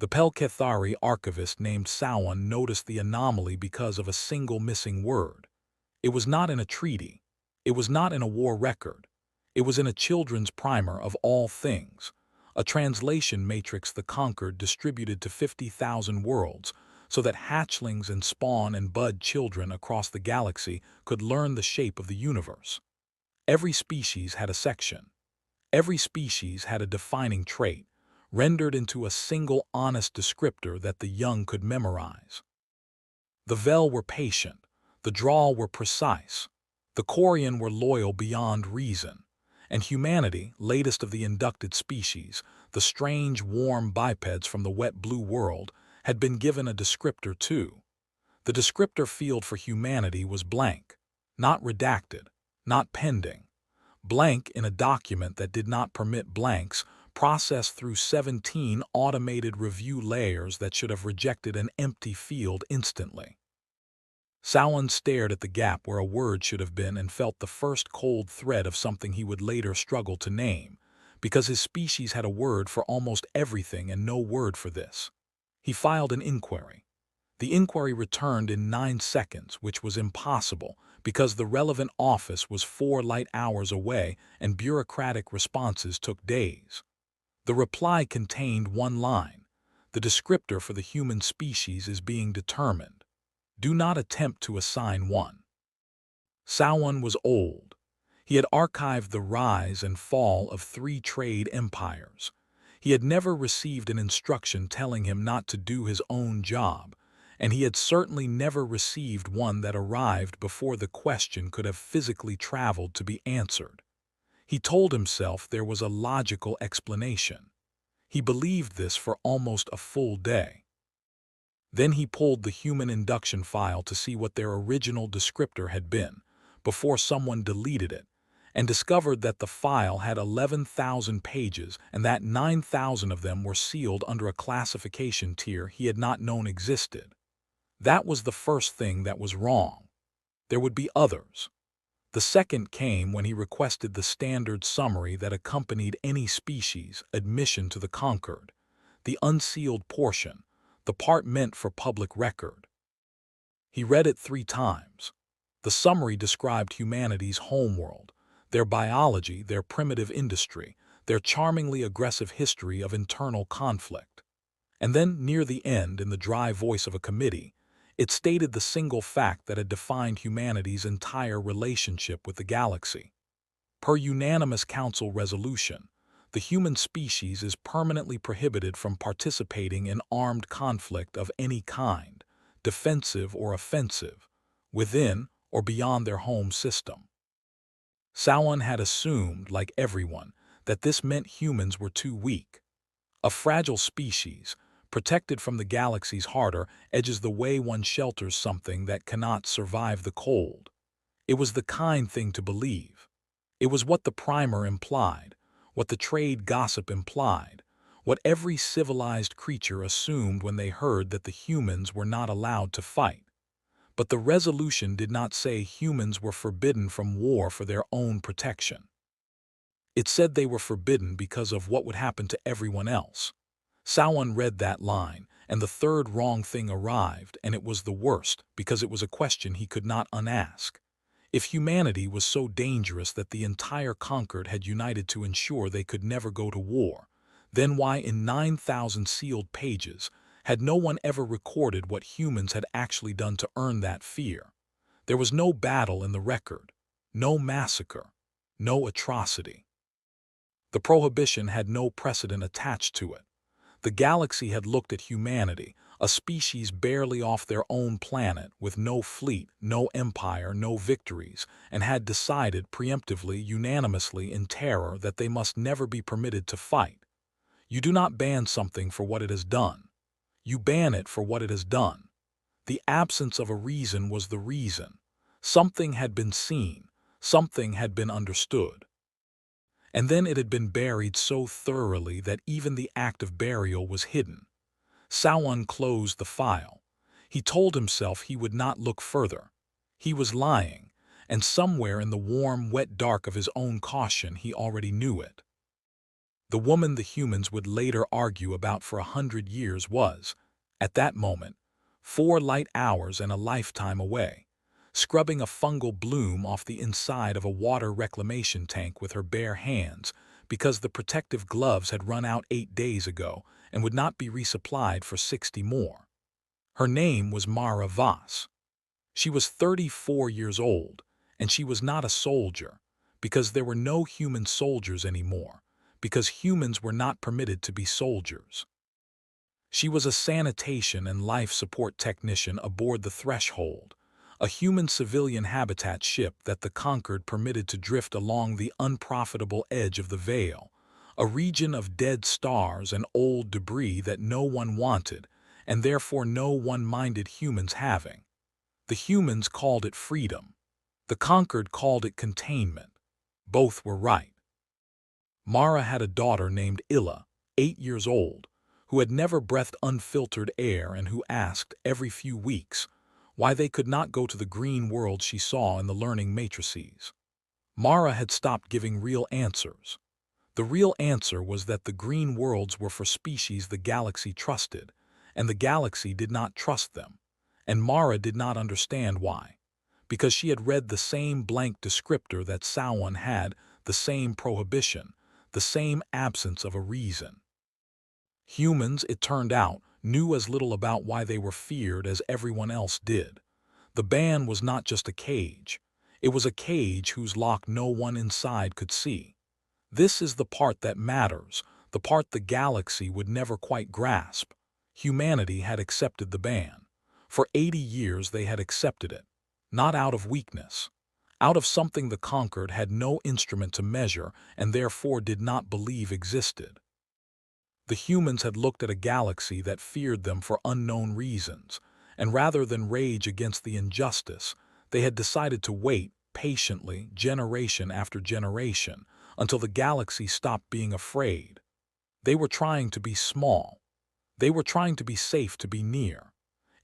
The Pelkethari archivist named Samhain noticed the anomaly because of a single missing word. It was not in a treaty. It was not in a war record. It was in a children's primer of all things, a translation matrix the conquered distributed to 50,000 worlds so that hatchlings and spawn and bud children across the galaxy could learn the shape of the universe. Every species had a section. Every species had a defining trait, rendered into a single honest descriptor that the young could memorize. The Vel were patient, the Drawl were precise, the Quarian were loyal beyond reason, and humanity, latest of the inducted species, the strange, warm bipeds from the wet blue world, had been given a descriptor too. The descriptor field for humanity was blank, not redacted, not pending. Blank in a document that did not permit blanks, processed through 17 automated review layers that should have rejected an empty field instantly. Samhain stared at the gap where a word should have been and felt the first cold thread of something he would later struggle to name, because his species had a word for almost everything and no word for this. He filed an inquiry. The inquiry returned in 9 seconds, which was impossible because the relevant office was 4 light hours away and bureaucratic responses took days. The reply contained one line: the descriptor for the human species is being determined. Do not attempt to assign one. Samhain was old. He had archived the rise and fall of 3 trade empires. He had never received an instruction telling him not to do his own job, and he had certainly never received one that arrived before the question could have physically traveled to be answered. He told himself there was a logical explanation. He believed this for almost a full day. Then he pulled the human induction file to see what their original descriptor had been, before someone deleted it, and discovered that the file had 11,000 pages and that 9,000 of them were sealed under a classification tier he had not known existed. That was the first thing that was wrong. There would be others. The second came when he requested the standard summary that accompanied any species admission to the conquered, the unsealed portion, the part meant for public record. He read it 3 times. The summary described humanity's homeworld, their biology, their primitive industry, their charmingly aggressive history of internal conflict. And then, near the end, in the dry voice of a committee, it stated the single fact that had defined humanity's entire relationship with the galaxy. Per unanimous council resolution, the human species is permanently prohibited from participating in armed conflict of any kind, defensive or offensive, within or beyond their home system. Samhain had assumed, like everyone, that this meant humans were too weak. A fragile species, protected from the galaxy's harder edges the way one shelters something that cannot survive the cold. It was the kind thing to believe. It was what the primer implied, what the trade gossip implied, what every civilized creature assumed when they heard that the humans were not allowed to fight. But the resolution did not say humans were forbidden from war for their own protection. It said they were forbidden because of what would happen to everyone else. Samhain read that line, and the third wrong thing arrived, and it was the worst because it was a question he could not unask. If humanity was so dangerous that the entire conquered had united to ensure they could never go to war, then why in 9,000 sealed pages had no one ever recorded what humans had actually done to earn that fear? There was no battle in the record, no massacre, no atrocity. The prohibition had no precedent attached to it. The galaxy had looked at humanity, a species barely off their own planet, with no fleet, no empire, no victories, and had decided preemptively, unanimously, in terror that they must never be permitted to fight. You do not ban something for what it has done. You ban it for what it has done. The absence of a reason was the reason. Something had been seen, something had been understood. And then it had been buried so thoroughly that even the act of burial was hidden. Samhain closed the file. He told himself he would not look further. He was lying, and somewhere in the warm, wet dark of his own caution he already knew it. The woman the humans would later argue about for 100 years was, at that moment, 4 light hours and a lifetime away, scrubbing a fungal bloom off the inside of a water reclamation tank with her bare hands because the protective gloves had run out 8 days ago and would not be resupplied for 60 more. Her name was Mara Voss. She was 34 years old, and she was not a soldier, because there were no human soldiers anymore, because humans were not permitted to be soldiers. She was a sanitation and life support technician aboard the Threshold, a human civilian habitat ship that the Conquered permitted to drift along the unprofitable edge of the Veil, a region of dead stars and old debris that no one wanted, and therefore no one minded humans having. The humans called it freedom. The Conquered called it containment. Both were right. Mara had a daughter named Illa, 8 years old, who had never breathed unfiltered air and who asked, every few weeks, why they could not go to the green world she saw in the learning matrices. Mara had stopped giving real answers. The real answer was that the green worlds were for species the galaxy trusted, and the galaxy did not trust them, and Mara did not understand why, because she had read the same blank descriptor that Samhain had, the same prohibition, the same absence of a reason. Humans, it turned out, knew as little about why they were feared as everyone else did. The ban was not just a cage. It was a cage whose lock no one inside could see. This is the part that matters, the part the galaxy would never quite grasp. Humanity had accepted the ban. For 80 years they had accepted it, not out of weakness, out of something the Conquered had no instrument to measure and therefore did not believe existed. The humans had looked at a galaxy that feared them for unknown reasons, and rather than rage against the injustice, they had decided to wait patiently, generation after generation, until the galaxy stopped being afraid. They were trying to be small. They were trying to be safe to be near.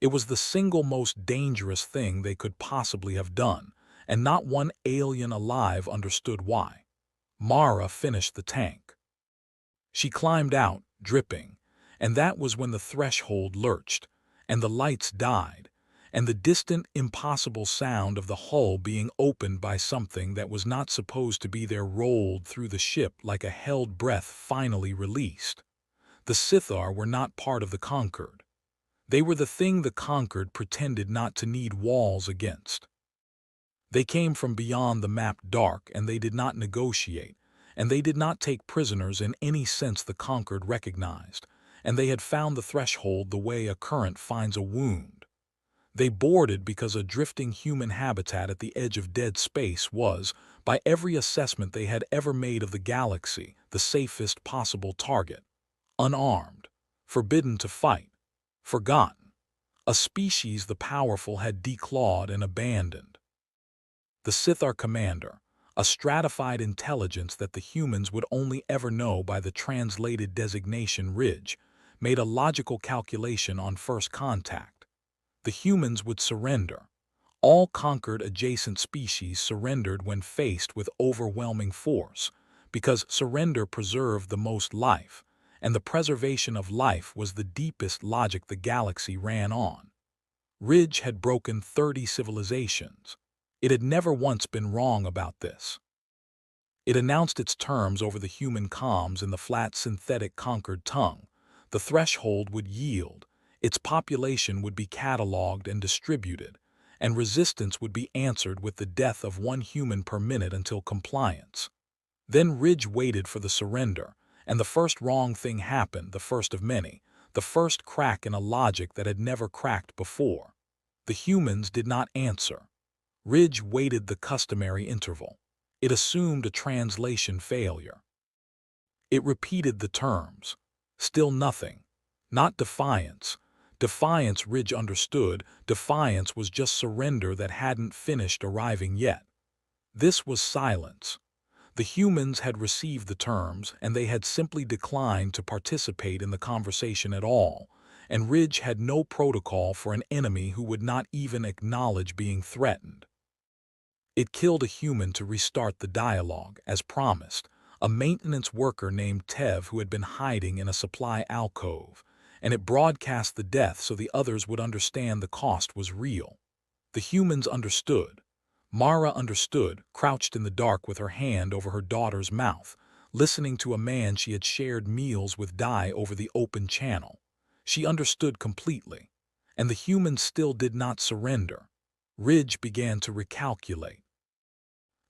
It was the single most dangerous thing they could possibly have done, and not one alien alive understood why. Mara finished the tank. She climbed out, dripping, and that was when the threshold lurched, and the lights died, and the distant, impossible sound of the hull being opened by something that was not supposed to be there rolled through the ship like a held breath finally released. The Sithar were not part of the Conquered. They were the thing the Conquered pretended not to need walls against. They came from beyond the map dark, and they did not negotiate, and they did not take prisoners in any sense the Conquered recognized, and they had found the threshold the way a current finds a wound. They boarded because a drifting human habitat at the edge of dead space was, by every assessment they had ever made of the galaxy, the safest possible target. Unarmed, forbidden to fight, forgotten, a species the powerful had declawed and abandoned. The Sithar commander, a stratified intelligence that the humans would only ever know by the translated designation Ridge, made a logical calculation on first contact. The humans would surrender. All Conquered adjacent species surrendered when faced with overwhelming force, because surrender preserved the most life, and the preservation of life was the deepest logic the galaxy ran on. Ridge had broken 30 civilizations. It had never once been wrong about this. It announced its terms over the human comms in the flat synthetic Conquered tongue. The threshold would yield, its population would be catalogued and distributed, and resistance would be answered with the death of 1 human per minute until compliance. Then Ridge waited for the surrender, and the first wrong thing happened, the first of many, the first crack in a logic that had never cracked before. The humans did not answer. Ridge waited the customary interval. It assumed a translation failure. It repeated the terms. Still nothing. Not defiance. Defiance, Ridge understood. Defiance was just surrender that hadn't finished arriving yet. This was silence. The humans had received the terms, and they had simply declined to participate in the conversation at all, and Ridge had no protocol for an enemy who would not even acknowledge being threatened. It killed a human to restart the dialogue, as promised, a maintenance worker named Tev who had been hiding in a supply alcove, and it broadcast the death so the others would understand the cost was real. The humans understood. Mara understood, crouched in the dark with her hand over her daughter's mouth, listening to a man she had shared meals with die over the open channel. She understood completely. And the humans still did not surrender. Ridge began to recalculate.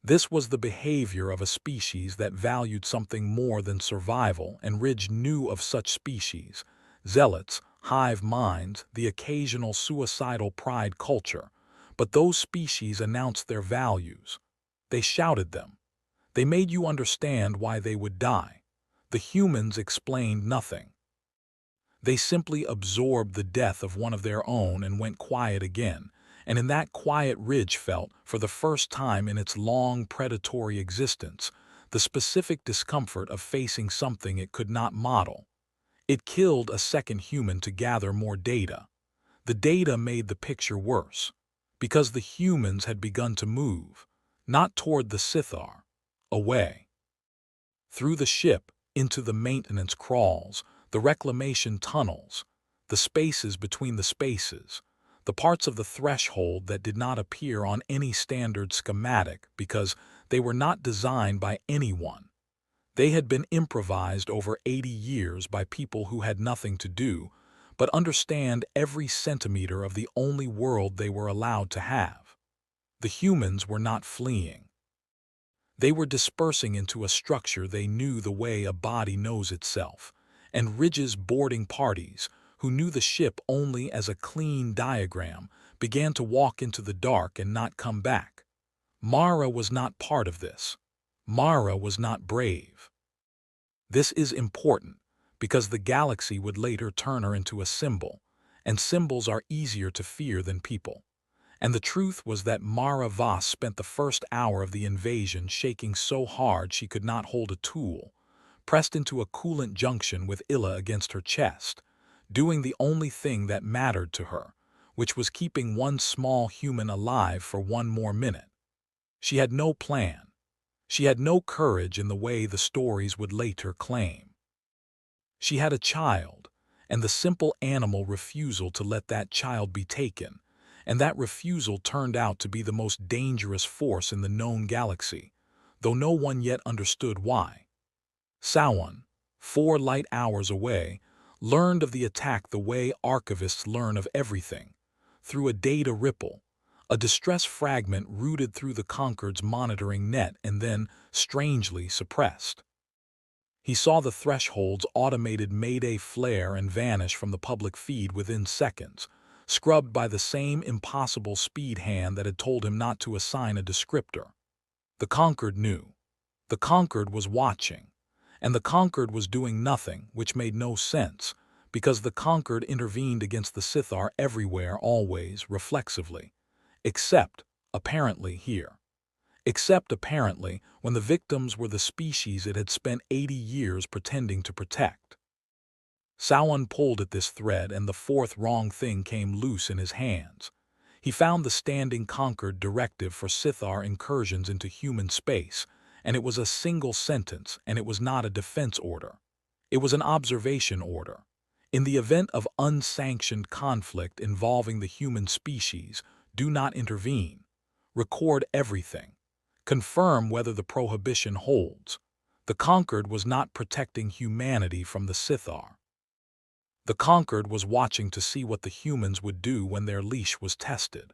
This was the behavior of a species that valued something more than survival, and Ridge knew of such species: zealots, hive minds, the occasional suicidal pride culture. But those species announced their values. They shouted them. They made you understand why they would die. The humans explained nothing. They simply absorbed the death of one of their own and went quiet again, and in that quiet Ridge felt, for the first time in its long predatory existence, the specific discomfort of facing something it could not model. It killed a second human to gather more data. The data made the picture worse, because the humans had begun to move, not toward the Sithar, away. Through the ship, into the maintenance crawls, the reclamation tunnels, the spaces between the spaces, the parts of the threshold that did not appear on any standard schematic because they were not designed by anyone. They had been improvised over 80 years by people who had nothing to do but understand every centimeter of the only world they were allowed to have. The humans were not fleeing. They were dispersing into a structure they knew the way a body knows itself, and Ridge's boarding parties, who knew the ship only as a clean diagram, began to walk into the dark and not come back. Mara was not part of this. Mara was not brave. This is important, because the galaxy would later turn her into a symbol, and symbols are easier to fear than people. And the truth was that Mara Voss spent the first hour of the invasion shaking so hard she could not hold a tool, pressed into a coolant junction with Illa against her chest, doing the only thing that mattered to her, which was keeping one small human alive for one more minute. She had no plan. She had no courage in the way the stories would later claim. She had a child, and the simple animal refusal to let that child be taken, and that refusal turned out to be the most dangerous force in the known galaxy, though no one yet understood why. Sawan, 4 light hours away, learned of the attack the way archivists learn of everything, through a data ripple, a distress fragment rooted through the Concord's monitoring net and then, strangely, suppressed. He saw the threshold's automated Mayday flare and vanish from the public feed within seconds, scrubbed by the same impossible speed hand that had told him not to assign a descriptor. The Concord knew. The Concord was watching. And the Concord was doing nothing, which made no sense, because the Concord intervened against the Sithar everywhere, always, reflexively. Except, apparently, here. Except, apparently, when the victims were the species it had spent 80 years pretending to protect. Sawan pulled at this thread, and the fourth wrong thing came loose in his hands. He found the standing Concord directive for Sithar incursions into human space, and it was a single sentence, and it was not a defense order. It was an observation order. In the event of unsanctioned conflict involving the human species, do not intervene. Record everything. Confirm whether the prohibition holds. The Concord was not protecting humanity from the Sithar. The Concord was watching to see what the humans would do when their leash was tested.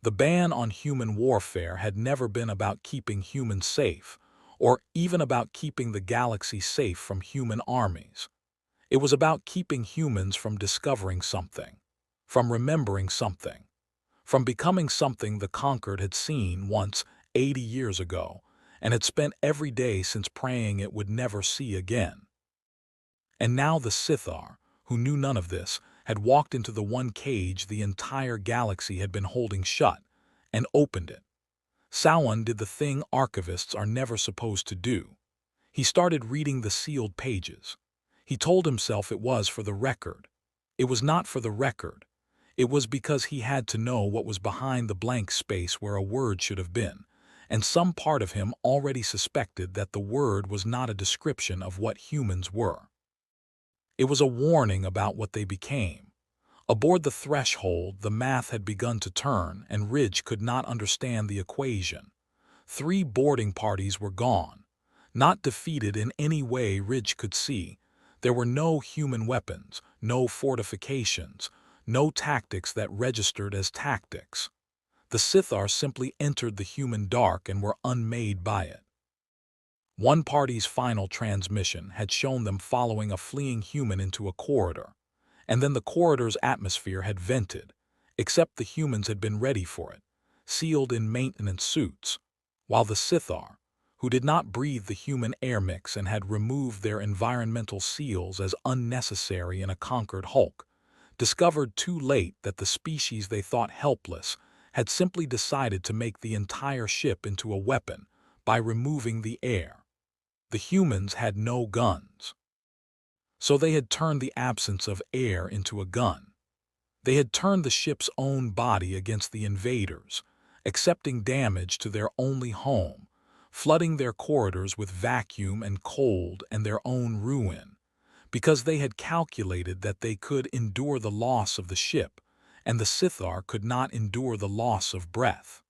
The ban on human warfare had never been about keeping humans safe, or even about keeping the galaxy safe from human armies. It was about keeping humans from discovering something, from remembering something, from becoming something the Concord had seen once 80 years ago, and had spent every day since praying it would never see again. And now the Sithar, who knew none of this, had walked into the one cage the entire galaxy had been holding shut, and opened it. Sawan did the thing archivists are never supposed to do. He started reading the sealed pages. He told himself it was for the record. It was not for the record. It was because he had to know what was behind the blank space where a word should have been, and some part of him already suspected that the word was not a description of what humans were. It was a warning about what they became. Aboard the threshold, the math had begun to turn, and Ridge could not understand the equation. 3 boarding parties were gone. Not defeated in any way Ridge could see. There were no human weapons, no fortifications, no tactics that registered as tactics. The Sithar simply entered the human dark and were unmade by it. One party's final transmission had shown them following a fleeing human into a corridor, and then the corridor's atmosphere had vented, except the humans had been ready for it, sealed in maintenance suits, while the Sithar, who did not breathe the human air mix and had removed their environmental seals as unnecessary in a conquered Hulk, discovered too late that the species they thought helpless had simply decided to make the entire ship into a weapon by removing the air. The humans had no guns. So they had turned the absence of air into a gun. They had turned the ship's own body against the invaders, accepting damage to their only home, flooding their corridors with vacuum and cold and their own ruin, because they had calculated that they could endure the loss of the ship, and the Sithar could not endure the loss of breath.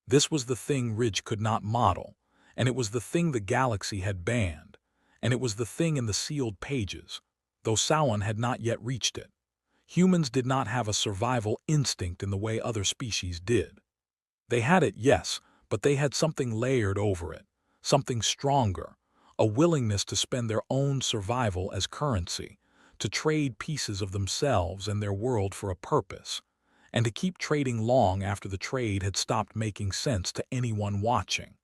This was the thing Ridge could not model, and it was the thing the galaxy had banned, and it was the thing in the sealed pages, though Samhain had not yet reached it. Humans did not have a survival instinct in the way other species did. They had it, yes, but they had something layered over it, something stronger, a willingness to spend their own survival as currency, to trade pieces of themselves and their world for a purpose, and to keep trading long after the trade had stopped making sense to anyone watching.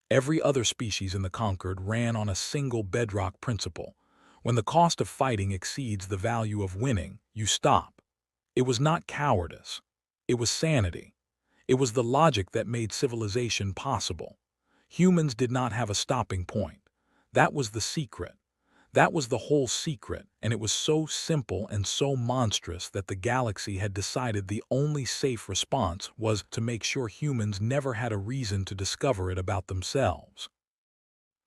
Every other species in the Conquered ran on a single bedrock principle. When the cost of fighting exceeds the value of winning, you stop. It was not cowardice. It was sanity. It was the logic that made civilization possible. Humans did not have a stopping point. That was the secret. That was the whole secret, and it was so simple and so monstrous that the galaxy had decided the only safe response was to make sure humans never had a reason to discover it about themselves.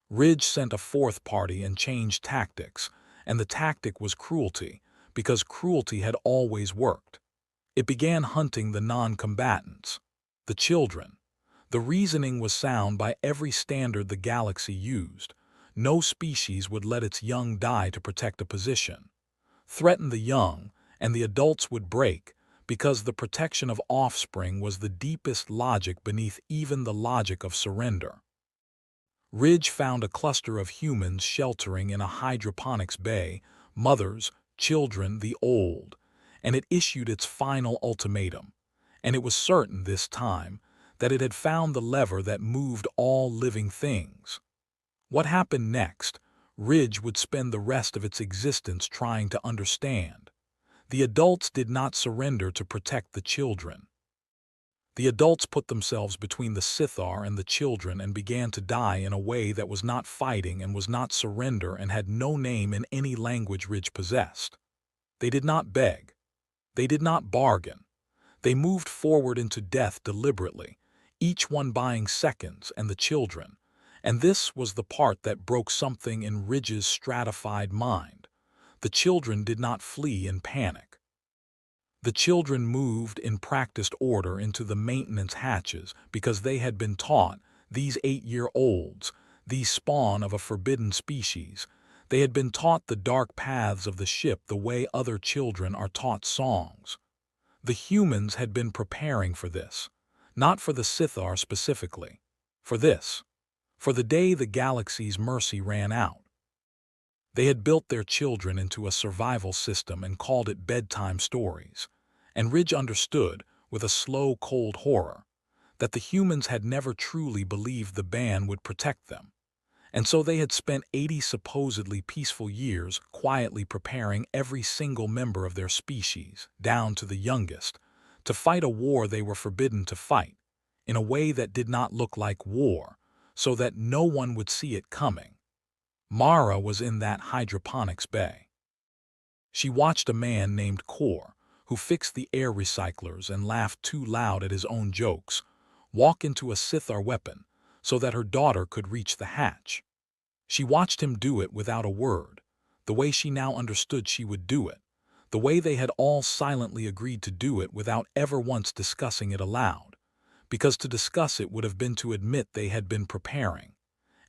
Ridge sent a 4th party and changed tactics, and the tactic was cruelty, because cruelty had always worked. It began hunting the non-combatants, the children. The reasoning was sound by every standard the galaxy used. No species would let its young die to protect a position. Threaten the young, and the adults would break, because the protection of offspring was the deepest logic beneath even the logic of surrender. Ridge found a cluster of humans sheltering in a hydroponics bay, mothers, children, the old, and it issued its final ultimatum, and it was certain this time that it had found the lever that moved all living things. What happened next, Ridge would spend the rest of its existence trying to understand. The adults did not surrender to protect the children. The adults put themselves between the Sithar and the children and began to die in a way that was not fighting and was not surrender and had no name in any language Ridge possessed. They did not beg. They did not bargain. They moved forward into death deliberately, each one buying seconds, and the children. And this was the part that broke something in Ridge's stratified mind. The children did not flee in panic. The children moved in practiced order into the maintenance hatches because they had been taught, these 8-year-olds, these spawn of a forbidden species, they had been taught the dark paths of the ship the way other children are taught songs. The humans had been preparing for this, not for the Sithar specifically, for this. For the day the galaxy's mercy ran out. They had built their children into a survival system and called it bedtime stories, and Ridge understood, with a slow, cold horror, that the humans had never truly believed the ban would protect them, and so they had spent 80 supposedly peaceful years quietly preparing every single member of their species, down to the youngest, to fight a war they were forbidden to fight, in a way that did not look like war, so that no one would see it coming. Mara was in that hydroponics bay. She watched a man named Kor, who fixed the air recyclers and laughed too loud at his own jokes, walk into a Sithar weapon so that her daughter could reach the hatch. She watched him do it without a word, the way she now understood she would do it, the way they had all silently agreed to do it without ever once discussing it aloud, because to discuss it would have been to admit they had been preparing,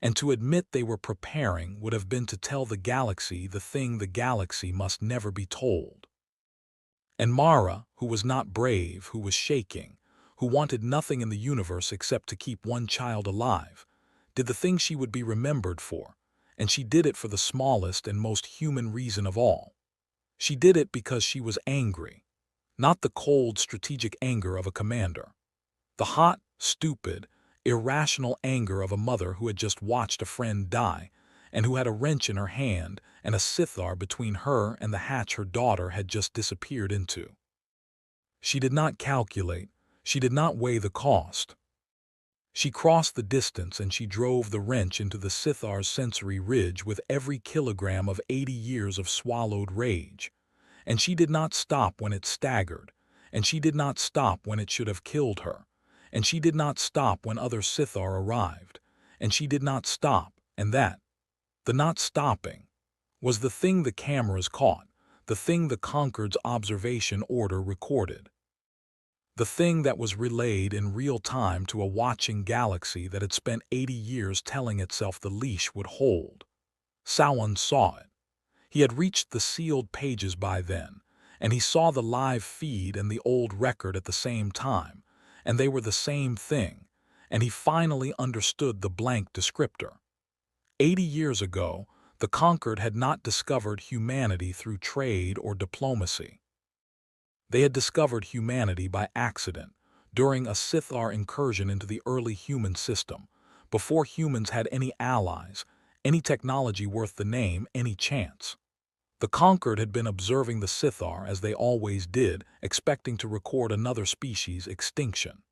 and to admit they were preparing would have been to tell the galaxy the thing the galaxy must never be told. And Mara, who was not brave, who was shaking, who wanted nothing in the universe except to keep one child alive, did the thing she would be remembered for, and she did it for the smallest and most human reason of all. She did it because she was angry, not the cold, strategic anger of a commander. The hot, stupid, irrational anger of a mother who had just watched a friend die and who had a wrench in her hand and a Sithar between her and the hatch her daughter had just disappeared into. She did not calculate, she did not weigh the cost. She crossed the distance and she drove the wrench into the Sithar's sensory ridge with every kilogram of 80 years of swallowed rage. And she did not stop when it staggered, and she did not stop when it should have killed her, and she did not stop when other Sithar arrived, and she did not stop, and that, the not stopping, was the thing the cameras caught, the thing the Conquered's observation order recorded. The thing that was relayed in real time to a watching galaxy that had spent 80 years telling itself the leash would hold. Samhain saw it. He had reached the sealed pages by then, and he saw the live feed and the old record at the same time, and they were the same thing, and he finally understood the blank descriptor. 80 years ago, the Conquered had not discovered humanity through trade or diplomacy. They had discovered humanity by accident, during a Sithar incursion into the early human system, before humans had any allies, any technology worth the name, any chance. The Conquered had been observing the Sithar as they always did, expecting to record another species' extinction.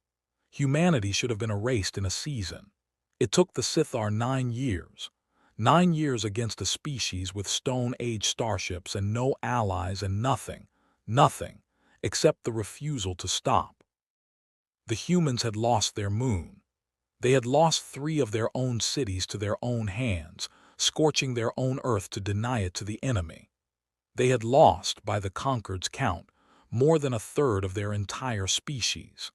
Humanity should have been erased in a season. It took the Sithar 9 years. 9 years against a species with Stone Age starships and no allies and nothing, except the refusal to stop. The humans had lost their moon. They had lost 3 of their own cities to their own hands, scorching their own earth to deny it to the enemy. They had lost, by the Conquered's count, more than 1/3 of their entire species.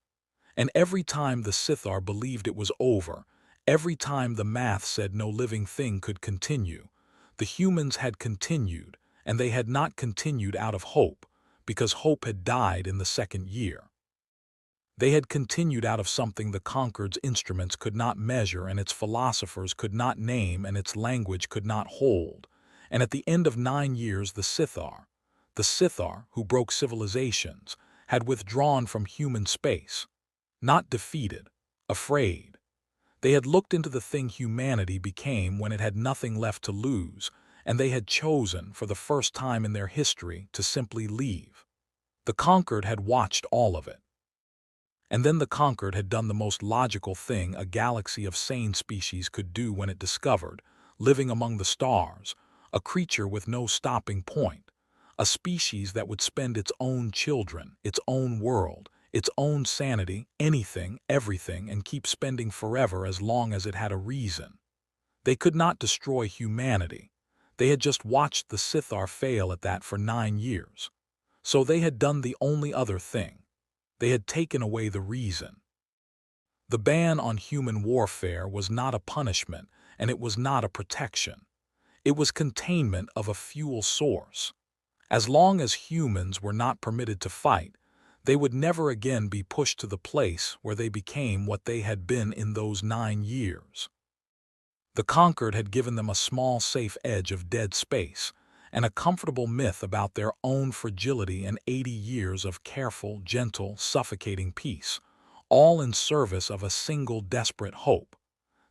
And every time the Sithar believed it was over, every time the math said no living thing could continue, the humans had continued, and they had not continued out of hope, because hope had died in the 2nd year. They had continued out of something the Conquered's instruments could not measure and its philosophers could not name and its language could not hold. And at the end of 9 years the Sithar who broke civilizations, had withdrawn from human space. Not defeated, afraid. They had looked into the thing humanity became when it had nothing left to lose, and they had chosen, for the first time in their history, to simply leave. The Conquered had watched all of it. And then the Conquered had done the most logical thing a galaxy of sane species could do when it discovered, living among the stars, a creature with no stopping point, a species that would spend its own children, its own world, its own sanity, anything, everything, and keep spending forever as long as it had a reason. They could not destroy humanity. They had just watched the Sithar fail at that for 9 years. So they had done the only other thing. They had taken away the reason. The ban on human warfare was not a punishment, and it was not a protection. It was containment of a fuel source. As long as humans were not permitted to fight, they would never again be pushed to the place where they became what they had been in those 9 years. The Conquered had given them a small safe edge of dead space, and a comfortable myth about their own fragility and 80 years of careful, gentle, suffocating peace, all in service of a single desperate hope,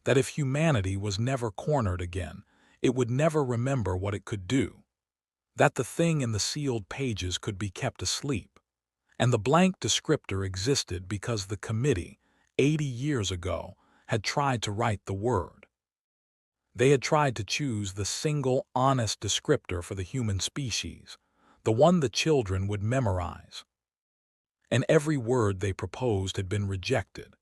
that if humanity was never cornered again, it would never remember what it could do, that the thing in the sealed pages could be kept asleep, and the blank descriptor existed because the committee, 80 years ago, had tried to write the word. They had tried to choose the single, honest descriptor for the human species, the one the children would memorize. And every word they proposed had been rejected.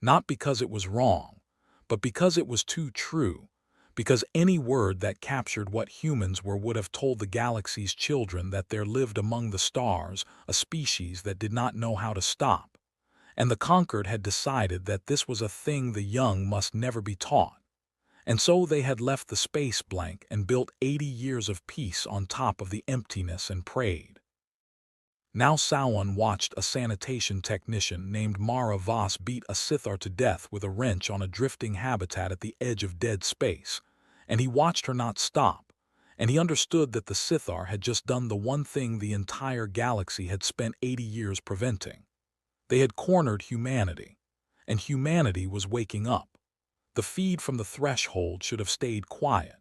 not because it was wrong, but because it was too true, because any word that captured what humans were would have told the galaxy's children that there lived among the stars a species that did not know how to stop, and the conquered had decided that this was a thing the young must never be taught. And so they had left the space blank and built 80 years of peace on top of the emptiness and prayed. Now Sauron watched a sanitation technician named Mara Voss beat a Sithar to death with a wrench on a drifting habitat at the edge of dead space, and he watched her not stop, and he understood that the Sithar had just done the one thing the entire galaxy had spent 80 years preventing. They had cornered humanity, and humanity was waking up. The feed from the threshold should have stayed quiet.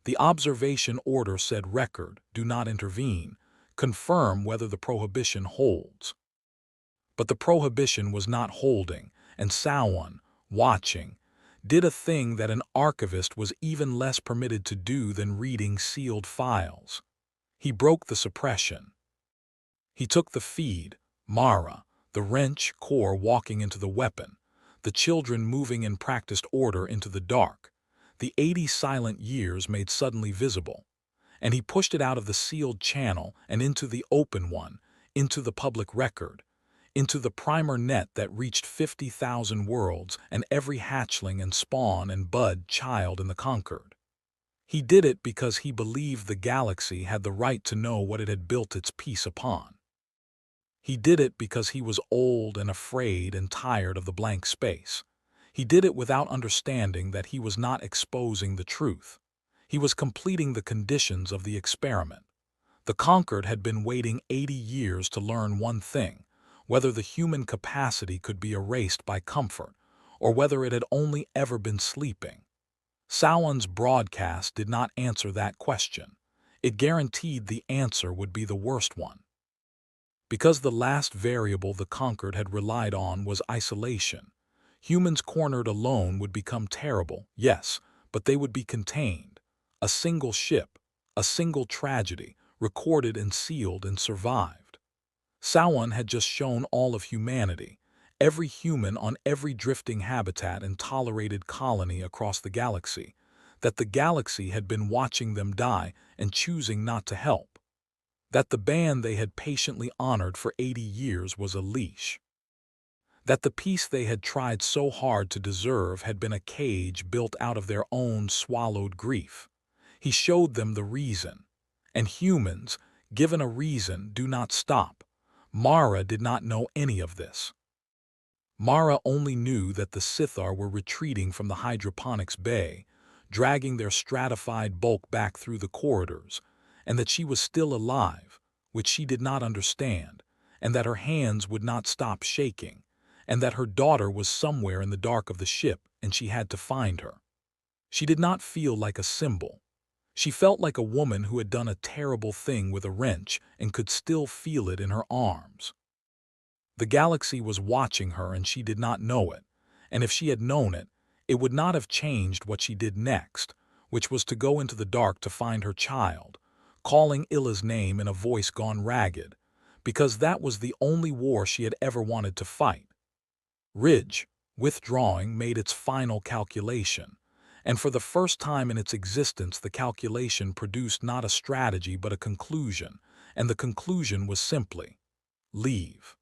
The observation order said record, do not intervene, confirm whether the prohibition holds. But the prohibition was not holding, and Sauron, watching, did a thing that an archivist was even less permitted to do than reading sealed files. He broke the suppression. He took the feed, Mara, the wrench core walking into the weapon, the children moving in practiced order into the dark, the 80 silent years made suddenly visible, and he pushed it out of the sealed channel and into the open one, into the public record, into the primer net that reached 50,000 worlds and every hatchling and spawn and bud child in the conquered. He did it because he believed the galaxy had the right to know what it had built its peace upon. He did it because he was old and afraid and tired of the blank space. He did it without understanding that he was not exposing the truth. He was completing the conditions of the experiment. The conquered had been waiting 80 years to learn one thing, whether the human capacity could be erased by comfort, or whether it had only ever been sleeping. Sauron's broadcast did not answer that question. It guaranteed the answer would be the worst one. Because the last variable the conquered had relied on was isolation. Humans cornered alone would become terrible, yes, but they would be contained. A single ship, a single tragedy, recorded and sealed and survived. Sauron had just shown all of humanity, every human on every drifting habitat and tolerated colony across the galaxy, that the galaxy had been watching them die and choosing not to help. That the band they had patiently honored for 80 years was a leash. That the peace they had tried so hard to deserve had been a cage built out of their own swallowed grief. He showed them the reason. And humans, given a reason, do not stop. Mara did not know any of this. Mara only knew that the Sithar were retreating from the hydroponics bay, dragging their stratified bulk back through the corridors, and that she was still alive, which she did not understand, and that her hands would not stop shaking, and that her daughter was somewhere in the dark of the ship and she had to find her. She did not feel like a symbol. She felt like a woman who had done a terrible thing with a wrench and could still feel it in her arms. The galaxy was watching her and she did not know it, and if she had known it, it would not have changed what she did next, which was to go into the dark to find her child, calling Illa's name in a voice gone ragged, because that was the only war she had ever wanted to fight. Ridge, withdrawing, made its final calculation, and for the first time in its existence the calculation produced not a strategy but a conclusion, and the conclusion was simply, leave.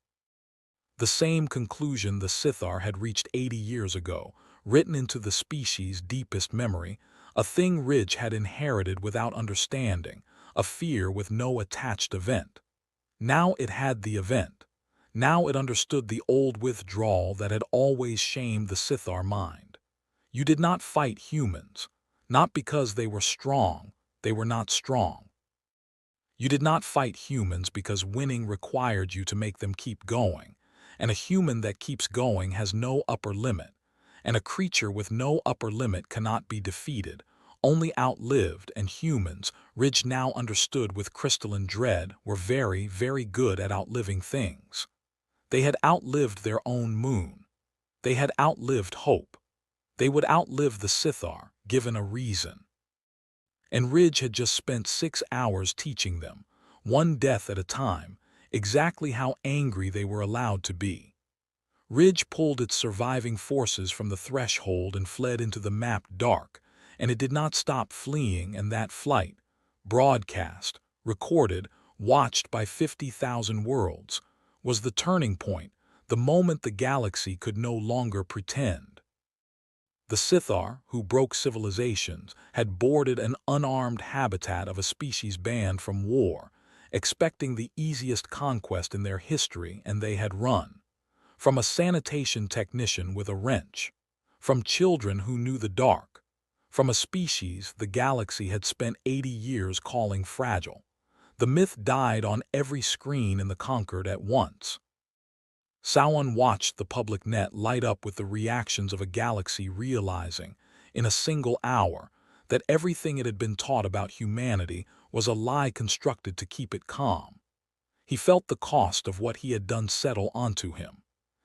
The same conclusion the Sithar had reached 80 years ago, written into the species' deepest memory, a thing Ridge had inherited without understanding, a fear with no attached event. Now it had the event. Now it understood the old withdrawal that had always shamed the Sithar mind. You did not fight humans, not because they were strong, they were not strong. You did not fight humans because winning required you to make them keep going, and a human that keeps going has no upper limit, and a creature with no upper limit cannot be defeated, only outlived, and humans, Ridge now understood with crystalline dread, were very, very good at outliving things. They had outlived their own moon. They had outlived hope. They would outlive the Sithar, given a reason. And Ridge had just spent 6 hours teaching them, one death at a time, exactly how angry they were allowed to be. Ridge pulled its surviving forces from the threshold and fled into the mapped dark, and it did not stop fleeing, and that flight, broadcast, recorded, watched by 50,000 worlds, was the turning point, the moment the galaxy could no longer pretend. The Sithar, who broke civilizations, had boarded an unarmed habitat of a species banned from war, expecting the easiest conquest in their history, and they had run. From a sanitation technician with a wrench, from children who knew the dark, from a species the galaxy had spent 80 years calling fragile. The myth died on every screen in the conquered at once. Sauron watched the public net light up with the reactions of a galaxy realizing, in a single hour, that everything it had been taught about humanity was a lie constructed to keep it calm. He felt the cost of what he had done settle onto him.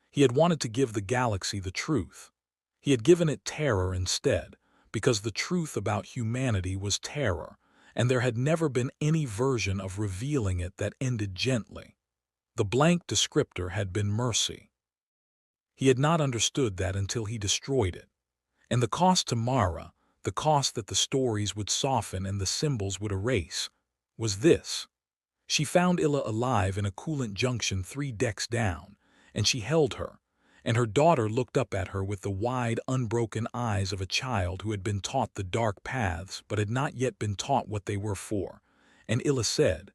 He had wanted to give the galaxy the truth. He had given it terror instead, because the truth about humanity was terror, and there had never been any version of revealing it that ended gently. The blank descriptor had been mercy. He had not understood that until he destroyed it. And the cost to Mara, the cost that the stories would soften and the symbols would erase, was this. She found Illa alive in a coolant junction 3 decks down, and she held her, and her daughter looked up at her with the wide, unbroken eyes of a child who had been taught the dark paths but had not yet been taught what they were for. And Illa said,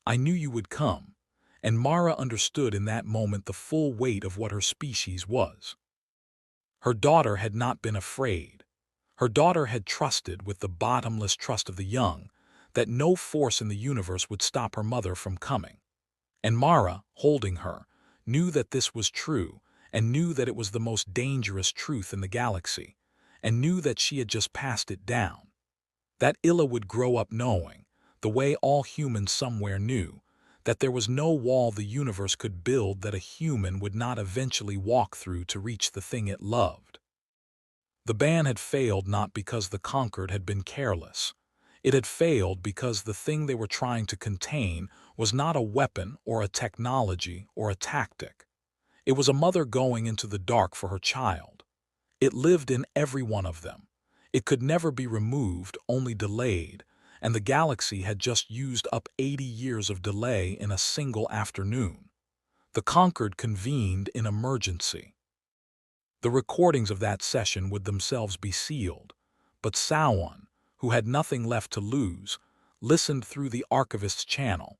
"I knew you would come." And Mara understood in that moment the full weight of what her species was. Her daughter had not been afraid. Her daughter had trusted, with the bottomless trust of the young, that no force in the universe would stop her mother from coming. And Mara, holding her, knew that this was true, and knew that it was the most dangerous truth in the galaxy, and knew that she had just passed it down. That Illa would grow up knowing, the way all humans somewhere knew, that there was no wall the universe could build that a human would not eventually walk through to reach the thing it loved. The ban had failed not because the conquered had been careless. It had failed because the thing they were trying to contain was not a weapon or a technology or a tactic. It was a mother going into the dark for her child. It lived in every one of them. It could never be removed, only delayed, and the galaxy had just used up 80 years of delay in a single afternoon. The conquered convened in emergency. The recordings of that session would themselves be sealed, but Sauron, who had nothing left to lose, listened through the archivist's channel,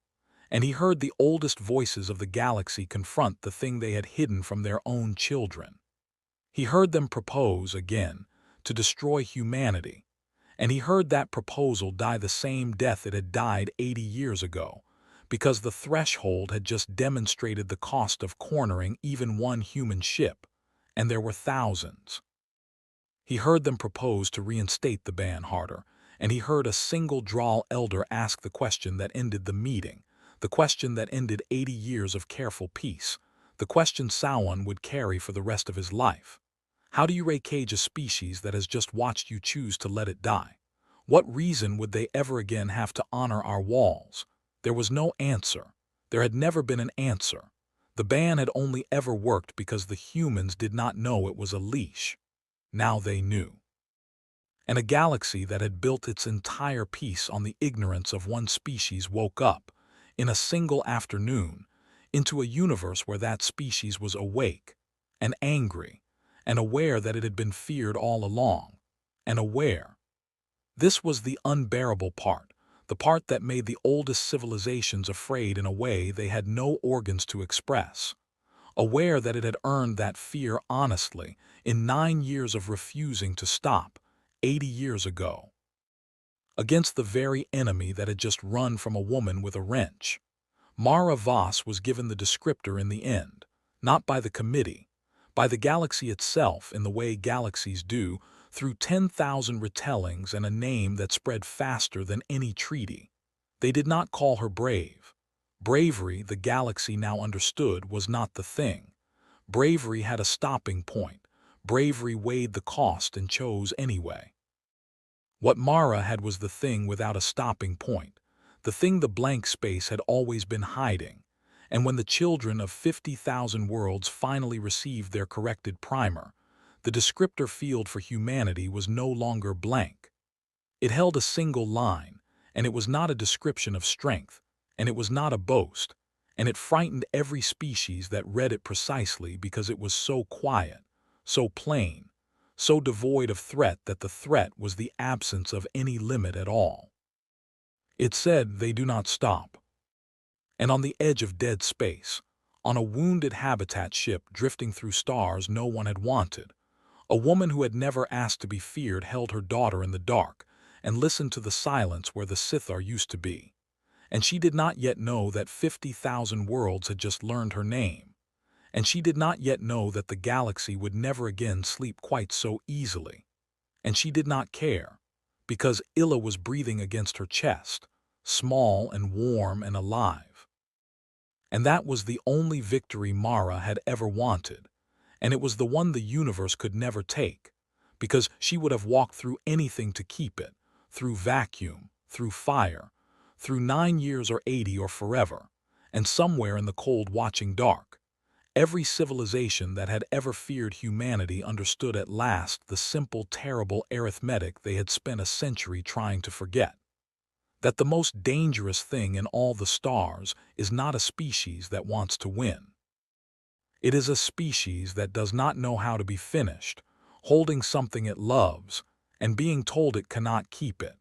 and he heard the oldest voices of the galaxy confront the thing they had hidden from their own children. He heard them propose, again, to destroy humanity, and he heard that proposal die the same death it had died 80 years ago, because the threshold had just demonstrated the cost of cornering even one human ship, and there were thousands. He heard them propose to reinstate the ban harder, and he heard a single Droll elder ask the question that ended the meeting, the question that ended 80 years of careful peace, the question Sauron would carry for the rest of his life. How do you recage a species that has just watched you choose to let it die? What reason would they ever again have to honor our walls? There was no answer. There had never been an answer. The ban had only ever worked because the humans did not know it was a leash. Now they knew. And a galaxy that had built its entire peace on the ignorance of one species woke up, in a single afternoon, into a universe where that species was awake, and angry, and aware that it had been feared all along, and aware. This was the unbearable part, the part that made the oldest civilizations afraid in a way they had no organs to express. Aware that it had earned that fear honestly in 9 years of refusing to stop, 80 years ago. Against the very enemy that had just run from a woman with a wrench. Mara Voss was given the descriptor in the end, not by the committee, by the galaxy itself in the way galaxies do, through 10,000 retellings and a name that spread faster than any treaty. They did not call her brave. Bravery, the galaxy now understood, was not the thing. Bravery had a stopping point. Bravery weighed the cost and chose anyway. What Mara had was the thing without a stopping point, the thing the blank space had always been hiding, And when the children of 50,000 worlds finally received their corrected primer, the descriptor field for humanity was no longer blank. It held a single line, and it was not a description of strength, and it was not a boast, and it frightened every species that read it precisely because it was so quiet, so plain, so devoid of threat that the threat was the absence of any limit at all. It said, "They do not stop." And on the edge of dead space, on a wounded habitat ship drifting through stars no one had wanted, a woman who had never asked to be feared held her daughter in the dark and listened to the silence where the Sithar used to be. And she did not yet know that 50,000 worlds had just learned her name. And she did not yet know that the galaxy would never again sleep quite so easily. And she did not care, because Illa was breathing against her chest, small and warm and alive. And that was the only victory Mara had ever wanted, and it was the one the universe could never take, because she would have walked through anything to keep it, through vacuum, through fire, through 9 years or 80 or forever, and somewhere in the cold watching dark. Every civilization that had ever feared humanity understood at last the simple, terrible arithmetic they had spent a century trying to forget. That the most dangerous thing in all the stars is not a species that wants to win. It is a species that does not know how to be finished, holding something it loves, and being told it cannot keep it.